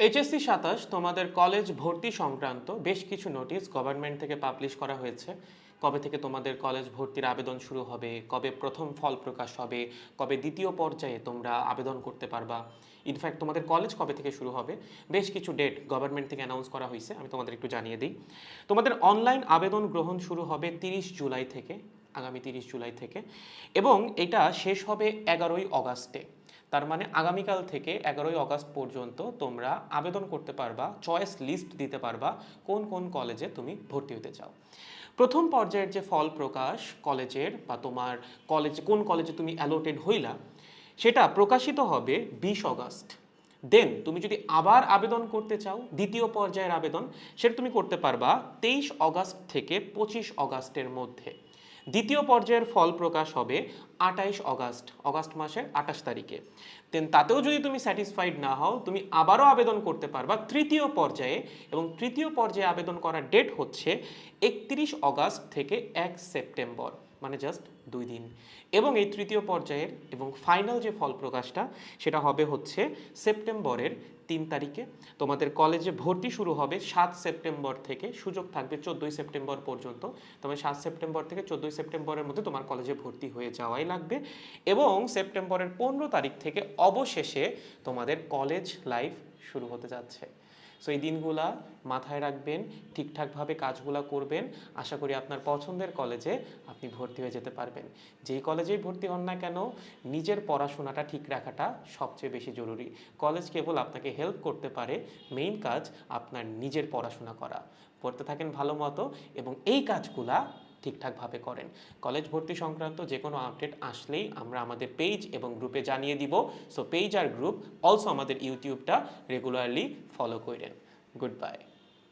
HSC ২৭ তোমাদের college ভর্তি সংক্রান্ত বেশ কিছু নোটিশ গভর্নমেন্ট থেকে পাবলিশ করা হয়েছে। কবে থেকে তোমাদের কলেজ ভর্তির আবেদন শুরু হবে, কবে প্রথম ফল প্রকাশ হবে, কবে দ্বিতীয় পর্যায়ে তোমরা আবেদন করতে পারবা, ইনফ্যাক্ট তোমাদের কলেজ কবে থেকে শুরু হবে, বেশ কিছু ডেট গভর্নমেন্ট থেকে অ্যানাউন্স করা হয়েছে। আমি তোমাদের একটু জানিয়ে দিই। তোমাদের অনলাইন আবেদন গ্রহণ শুরু হবে ৩০ জুলাই থেকে, আগামী ৩০ জুলাই থেকে, এবং এটা শেষ হবে ১১ই অগাস্টে। তার মানে আগামীকাল থেকে ১১ই অগাস্ট পর্যন্ত তোমরা আবেদন করতে পারবা, চয়েস লিস্ট দিতে পারবা কোন কোন কলেজে তুমি ভর্তি হতে চাও। প্রথম পর্যায়ের যে ফল প্রকাশ কলেজের বা তোমার কলেজ কোন কলেজে তুমি অ্যালোটেড হইলা সেটা প্রকাশিত হবে ২০ অগাস্ট। দেন তুমি যদি আবার আবেদন করতে চাও দ্বিতীয় পর্যায়ের আবেদন, সেটা তুমি করতে পারবা ২৩ অগাস্ট থেকে ২৫ অগাস্টের মধ্যে। দ্বিতীয় পর্যায়ের ফল প্রকাশ হবে ২৮ অগাস্ট, অগাস্ট মাসের ২৮ তারিখে। দেন তাতেও যদি তুমি স্যাটিসফাইড না হও তুমি আবারও আবেদন করতে পারবা তৃতীয় পর্যায়ে, এবং তৃতীয় পর্যায়ে আবেদন করার ডেট হচ্ছে ৩১ অগাস্ট থেকে ১ সেপ্টেম্বর, মানে জাস্ট ২ দিন। এবং এই তৃতীয় পর্যায়ের এবং ফাইনাল যে ফল প্রকাশটা সেটা হবে হচ্ছে সেপ্টেম্বরের ৩ তারিখে। তোমাদের কলেজে ভর্তি শুরু হবে ৭ সেপ্টেম্বর থেকে, সুযোগ থাকবে ১৪ই সেপ্টেম্বর পর্যন্ত। তবে ৭ সেপ্টেম্বর থেকে ১৪ই সেপ্টেম্বরের মধ্যে তোমার কলেজে ভর্তি হয়ে যাওয়াই লাগবে। এবং সেপ্টেম্বরের ১৫ তারিখ থেকে অবশেষে তোমাদের কলেজ লাইফ শুরু হতে যাচ্ছে। সো এই দিনগুলা মাথায় রাখবেন, ঠিকঠাকভাবে কাজগুলা করবেন। আশা করি আপনার পছন্দের কলেজে আপনি ভর্তি হয়ে যেতে পারবেন। যেই কলেজেই ভর্তি হন না কেন, নিজের পড়াশোনাটা ঠিক রাখাটা সবচেয়ে বেশি জরুরি। কলেজ কেবল আপনাকে হেল্প করতে পারে, মেইন কাজ আপনার নিজের পড়াশোনা করা। পড়তে থাকেন ভালো মতো এবং এই কাজগুলা ঠিকঠাকভাবে করেন। কলেজ ভর্তি সংক্রান্ত যে কোনো আপডেট আসলেই আমরা আমাদের পেজ এবং গ্রুপে জানিয়ে দিব। সো পেজ আর গ্রুপ অলসো আমাদের ইউটিউবটা রেগুলারলি ফলো করেন। Good bye.